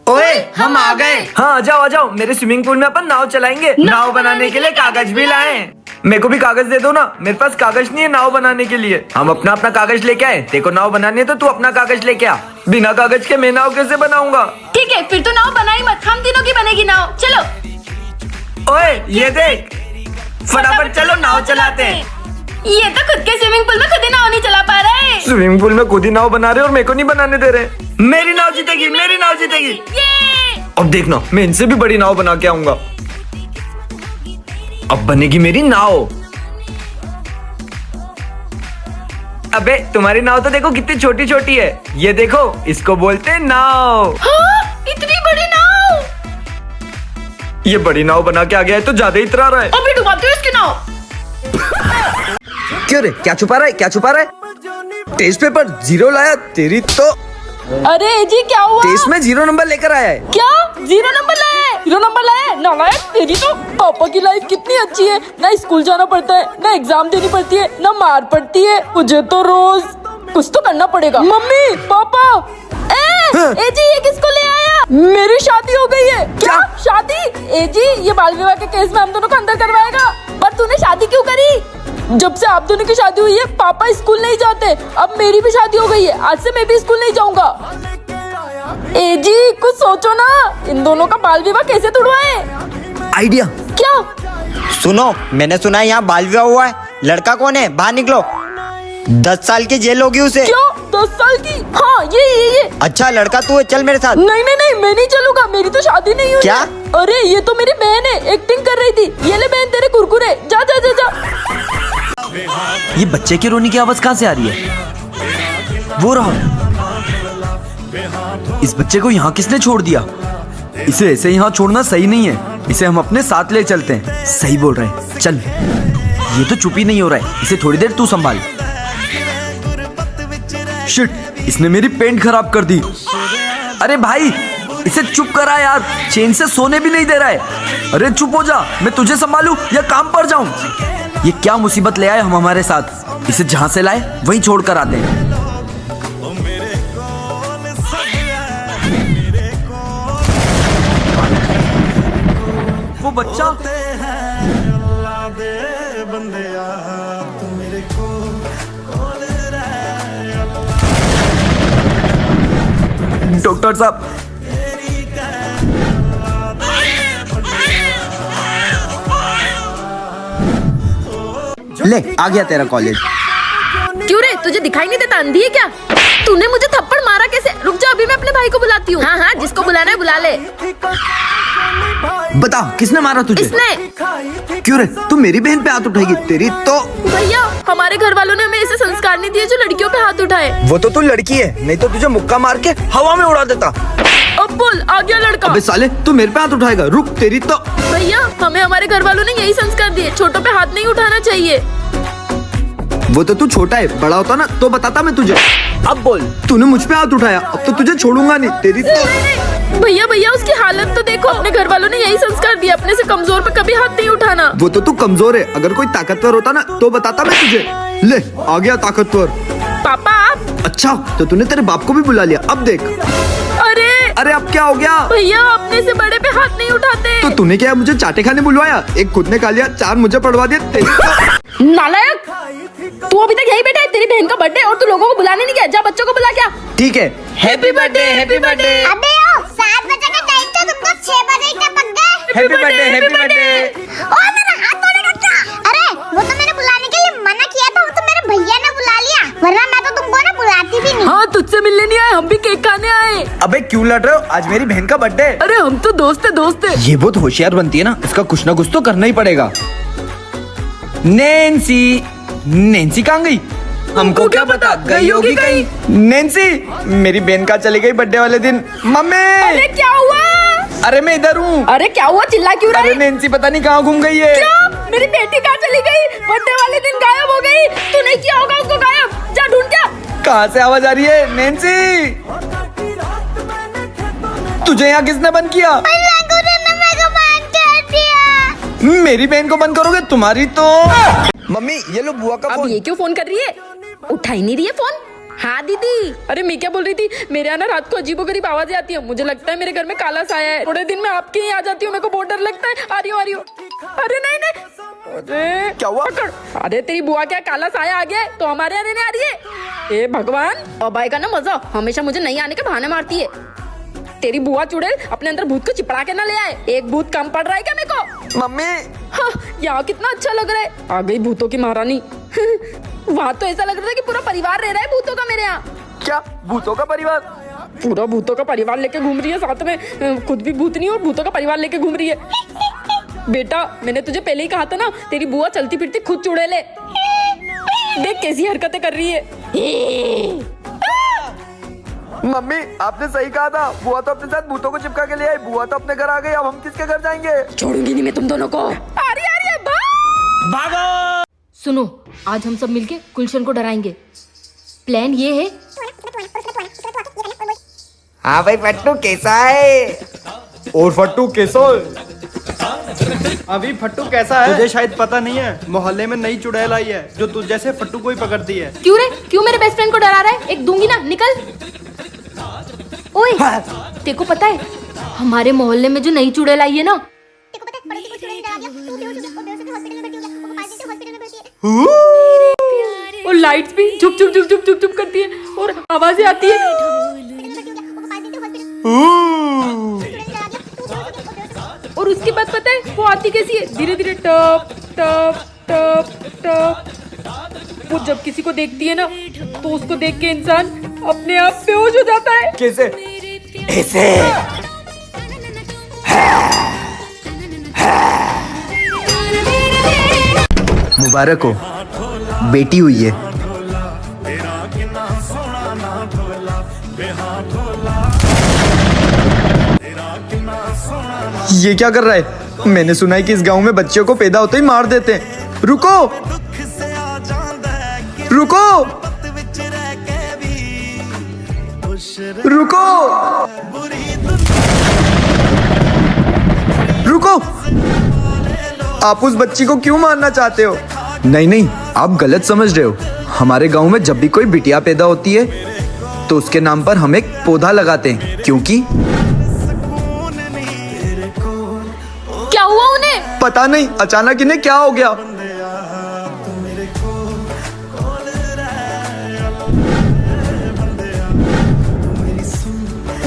ओए हम आ गए। हाँ आ जाओ मेरे स्विमिंग पूल में अपन नाव चलाएंगे। नाव बनाने के लिए कागज भी लाए। मेरे को भी कागज दे दो ना, मेरे पास कागज नहीं है नाव बनाने के लिए। हम अपना अपना कागज लेके आए, तेरे को नाव बनानी है तो तू अपना कागज लेके आ। बिना कागज के मैं नाव कैसे बनाऊंगा? ठीक है फिर तो नाव बनाई मत, हम तीनों की बनेगी नाव। चलो ओए ये देख, फटाफट चलो नाव चलाते हैं। ये तो खुद के स्विमिंग पूल में खुद ही नाव नहीं चला पा रहे। स्विमिंग पूल में खुद ही नाव बना रहे और मेरे को नहीं बनाने दे रहे। मेरी नाव जीतेगी, मेरी नाव जीतेगी। ये अब देखना मैं इनसे भी बड़ी नाव बना के आऊंगा। अब बनेगी मेरी नाव। अबे तुम्हारी नाव तो देखो कितनी छोटी छोटी है। ये देखो इसको बोलते हैं नाव। हाँ, इतनी बड़ी नाव। ये बड़ी नाव बना के आ गया है तो ज्यादा ही इतरा रहा है। अभी डुबाती हूँ इसकी नाव। क्यों रे, क्या छुपा रहा है, क्या छुपा रहा है? टेस्ट पेपर 0 लाया तेरी तो। अरे जी क्या हुआ? टेस्ट में 0 नंबर लेकर आया है। क्या 0 नंबर लाया? 0 नंबर लाया? नालायक तेरी तो। पापा की लाइफ कितनी अच्छी है, ना स्कूल जाना पड़ता है, ना एग्जाम देनी पड़ती है, ना मार पड़ती है। मुझे तो रोज कुछ तो करना पड़ेगा। मम्मी पापा ए जी ये किसको ले आया? मेरी शादी हो गई है। क्या शादी? ए जी ये बाल विवाह के केस में हम दोनों को अंदर करवाएगा। पर तूने शादी क्यों करी? जब से आप दोनों की शादी हुई है पापा स्कूल नहीं जाते, अब मेरी भी शादी हो गई है, आज से मैं भी स्कूल नहीं जाऊंगा। ए जी कुछ सोचो ना, इन दोनों का बाल विवाह कैसे तुड़वाए? आइडिया। क्या? सुनो, मैंने सुना है यहाँ बाल विवाह हुआ है। लड़का कौन है? बाहर निकलो। 10 साल की जेल होगी उसे। क्यों 10 साल की? हाँ ये अच्छा लड़का तू है, चल मेरे साथ। नहीं मैं नहीं चलूंगा, मेरी तो शादी नहीं हुई। क्या? अरे ये तो मेरी बहन है, एक्टिंग कर रही थी। ये ले बहन तेरे कुरकुरे, जा जा जा जा। ये बच्चे के रोने की आवाज कहाँ से आ रही है? वो रहा। इस बच्चे को यहाँ किसने छोड़ दिया? इसे ऐसे यहाँ छोड़ना सही नहीं है, इसे हम अपने साथ ले चलते हैं। सही बोल रहे हैं, चल। ये तो चुप ही नहीं हो रहा है, इसे थोड़ी देर तू संभाल। शिट, इसने मेरी पेंट खराब कर दी। अरे भाई इसे चुप करा यार, चैन से सोने भी नहीं दे रहा है। अरे चुप हो जा, मैं तुझे संभालूं या काम पर जाऊं? ये क्या मुसीबत ले आए हम हमारे साथ। इसे जहां से लाए वहीं छोड़ कर आते हैं। वो बच्चा डॉक्टर साहब, ले आ गया तेरा कॉलेज। क्यों रे, तुझे दिखाई नहीं देता? अंधी है क्या? तूने मुझे थप्पड़ मारा कैसे? रुक जा, अभी मैं अपने भाई को बुलाती हूँ। हाँ जिसको बुलाना है बुला ले। बता किसने मारा तुझे? इसने। क्यों रे, तू मेरी बहन पे हाथ उठाएगी? तेरी तो। भैया हमारे घर वालों ने हमें ऐसे संस्कार नहीं दिए जो लड़कियों पे हाथ उठाए। वो तो तू लड़की है, नहीं तो तुझे मुक्का मार के हवा में उड़ा देता। अब बोल, आ गया लड़का। अबे साले तू मेरे पे हाथ उठाएगा? रुक तेरी तो। भैया हमें हमारे घर वालों ने यही संस्कार दिए, छोटों पे हाथ नहीं उठाना चाहिए। वो तो तू छोटा है, बड़ा होता ना तो बताता मैं तुझे। अब बोल, तूने मुझ पे हाथ उठाया, अब तो तुझे छोड़ूंगा नहीं। तेरी तो। भैया उसकी हालत तो देखो। अपने घर वालों ने यही संस्कार दिया, अपने से कमजोर पे कभी हाथ नहीं उठाना। वो तो तू कमजोर है, अगर कोई ताकतवर होता ना तो बताता मैं तुझे। ले आ गया ताकतवर। पापा आप। अच्छा तो तूने तेरे बाप को भी बुला लिया। अब देख। अरे अब क्या हो गया? भैया अपने से बड़े पे हाथ नहीं उठाते। तो तूने क्या मुझे चाटे खाने बुलवाया? एक खुद ने खा लिया, 4 मुझे पड़वा दिया। तेरी तो। नालायक, तू अभी तक यही बैठा है। तेरी बहन का बर्थडे और तू लोगों को बुलाने नहीं गया। जा बच्चों को बुला क्या। ठीक है, हैप्पी बर्थडे, हैप्पी बर्थडे। अबे ओ 7 बजे का टाइम था, तुमको 6 बजे ही टपक गए। Happy birthday, happy birthday. ओ मेरा हाथ तोड़े रखा। अरे वो तो मैंने बुलाने के लिए मना किया था, वो तो मेरे भैया ने बुला लिया, वरना मैं तो तुमको ना बुलाती भी नहीं। हाँ तुझसे मिलने नहीं आए, हम भी केक खाने आए। अबे क्यों लड़ रहे हो? आज मेरी बहन का बर्थडे है। अरे हम तो दोस्त है। ये बहुत होशियार बनती है ना, इसका कुछ ना कुछ तो करना ही पड़ेगा। नैन्सी कहाँ गई? हमको क्या पता, गई होगी कहीं। नैन्सी मेरी बहन का चली गई बर्थडे वाले दिन। मम्मी अरे क्या हुआ? अरे मैं इधर हूँ। अरे क्या हुआ, चिल्ला क्यों रहा है? अरे नैन्सी पता नहीं कहाँ घूम गई है। क्या? मेरी बेटी कहाँ चली गई? बर्थडे वाले दिन गायब हो गई। तूने किया होगा उसको गायब, जा ढूंढ क्या। कहाँ से आवाज आ रही है? नैन्सी तुझे यहाँ किसने बंद किया? मेरी बहन को बंद करोगे? तुम्हारी तो। मम्मी ये लो बुआ का अब फोन। ये क्यों फोन कर रही है? उठा ही नहीं रही है फोन। हाँ दीदी। अरे मैं क्या बोल रही थी, मेरे यहाँ ना रात को अजीबोगरीब आवाजें आती है, मुझे लगता है मेरे घर में काला साया है। थोड़े दिन में आपके ही आ जाती हूँ, मेरे को बहुत डर लगता है। आ रही हूँ। अरे नहीं नहीं, अरे क्या हुआ? अरे तेरी बुआ क्या काला साया आ गया है तो हमारे यहाँ रहने आ रही है? ए भगवान, अबाई का ना मजा हमेशा मुझे नहीं आने के बहाने मारती है। तेरी बुआ चुड़ैल अपने अंदर भूत को चिपड़ा के ना ले आए, एक भूत कम पड़ रहा है क्या मेरे को? मम्मी हाँ, यहाँ कितना अच्छा लग रहा है, आ गई भूतों की महारानी। वहाँ तो ऐसा लग रहा था कि पूरा परिवार रह रहा है भूतों का मेरे यहाँ। क्या भूतों का परिवार? पूरा भूतों का परिवार लेके घूम रही है, साथ में खुद भी भूतनी और भूतों का परिवार लेके घूम रही है। बेटा मैंने तुझे पहले ही कहा था ना, तेरी बुआ चलती फिरती खुद चुड़ैल है। देख कैसी हरकतें कर रही है। मम्मी आपने सही कहा था, बुआ तो अपने साथ भूतों को चिपका के ले आई। बुआ तो अपने घर आ गई, अब हम किसके घर जाएंगे? छोड़ूंगी नहीं मैं तुम दोनों को। आ रही है, भागो। सुनो, आज हम सब मिलके गुलशन को डराएंगे। प्लान ये है। हाँ भाई फट्टू कैसा है? और फट्टू कैसा है? अभी फट्टू कैसा है तुझे शायद पता नहीं है, मोहल्ले में नई चुड़ैल आई है जो तुझ जैसे फट्टू को ही पकड़ती है। क्यों रे, क्यों मेरे बेस्ट फ्रेंड को डरा रहा है? एक दूंगी ना, निकल। ओए, तेरे को पता है हमारे मोहल्ले में जो नई चुड़ैल आई है ना, तेको पता है पड़ोसी को चुड़ैल डरा दिया, तू बेहोश हो गया, और बेहोश होकर हॉस्पिटल में भर्ती हो गया, वो 5 दिन से हॉस्पिटल में भर्ती है। और लाइट्स भी चुप चुप चुप चुप चुप चुप करती है और आवाजें आती है। और उसके बाद पता है वो आती कैसी है? धीरे धीरे टप टप टप टप। वो जब किसी को देखती है ना तो उसको देख के इंसान अपने आप बेहोश हो जाता है। कैसे? ऐसे। मुबारक हो, बेटी हुई है। ये क्या कर रहा है? मैंने सुना है कि इस गांव में बच्चों को पैदा होते ही मार देते हैं। रुको रुको रुको रुको, आप उस बच्ची को क्यों मारना चाहते हो? नहीं नहीं, आप गलत समझ रहे हो। हमारे गांव में जब भी कोई बिटिया पैदा होती है तो उसके नाम पर हम एक पौधा लगाते हैं, क्योंकि क्या हुआ उन्हें? पता नहीं अचानक इन्हें क्या हो गया।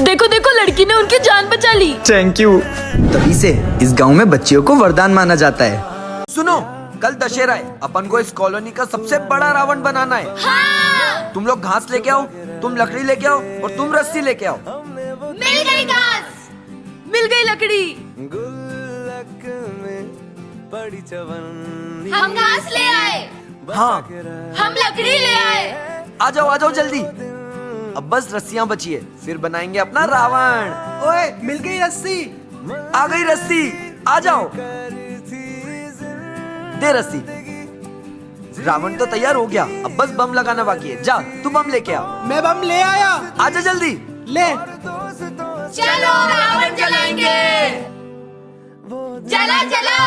देखो देखो, लड़की ने उनकी जान बचा ली। Thank you. तभी से इस गांव में बच्चियों को वरदान माना जाता है। सुनो, कल दशहरा है, अपन को इस कॉलोनी का सबसे बड़ा रावण बनाना है। हाँ। तुम लोग घास लेके आओ, तुम लकड़ी लेके आओ और तुम रस्सी लेके आओ। मिल गई घास, मिल गई लकड़ी, हम घास ले आए, हाँ हम लकड़ी ले आए। आ जाओ जल्दी। अब बस रस्सियां बची है, फिर बनाएंगे अपना रावण। ओए मिल गई रस्सी। आ गई रस्सी, आ जाओ। दे रस्सी। रावण तो तैयार हो गया, अब बस बम लगाना बाकी है। जा तू बम लेके आ। मैं बम ले आया। आजा जल्दी। ले। चलो रावण जलाएंगे, जला जला।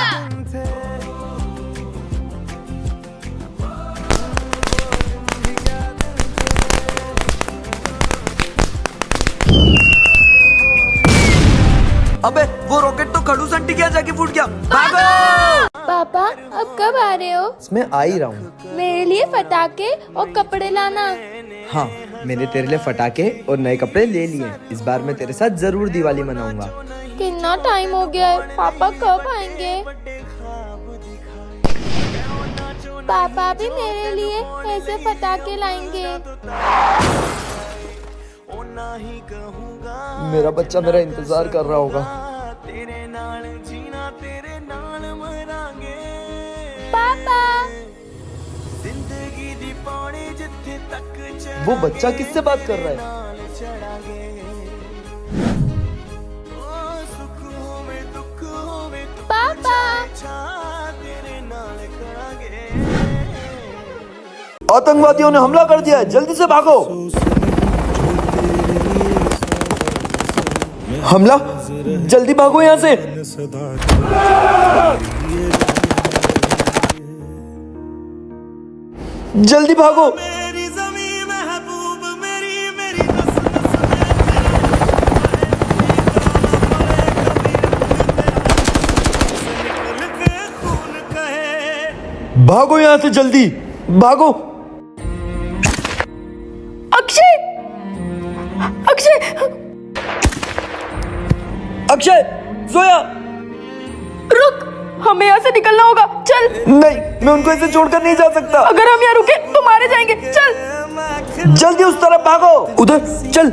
अबे वो रॉकेट तो खड़ूस आंटी के यहाँ जाके फूट गया। भागो। पापा अब कब आ रहे हो? मैं आ ही रहा हूँ। मेरे लिए पटाखे और कपड़े लाना। हाँ, मैंने तेरे लिए फटाके और नए कपड़े ले लिए। इस बार मैं तेरे साथ जरूर दिवाली मनाऊंगा। कितना टाइम हो गया है, पापा कब आएंगे? पापा भी मेरे लिए ऐसे पटाखे लाएंगे। मेरा बच्चा मेरा इंतजार कर रहा होगा। पापा, वो बच्चा किससे बात कर रहा है? पापा, आतंकवादियों ने हमला कर दिया है, जल्दी से भागो। हमला, जल्दी भागो यहाँ से। जल्दी भागो। भागो यहाँ से जल्दी, भागो। अक्षय, अक्षय, अक्षय, जोया। रुक, हमें यहाँ से निकलना होगा। चल। नहीं, मैं उनको ऐसे छोड़कर नहीं जा सकता। अगर हम यहाँ रुके तो मारे जाएंगे। चल। जल्दी उस तरफ भागो। उधर चल।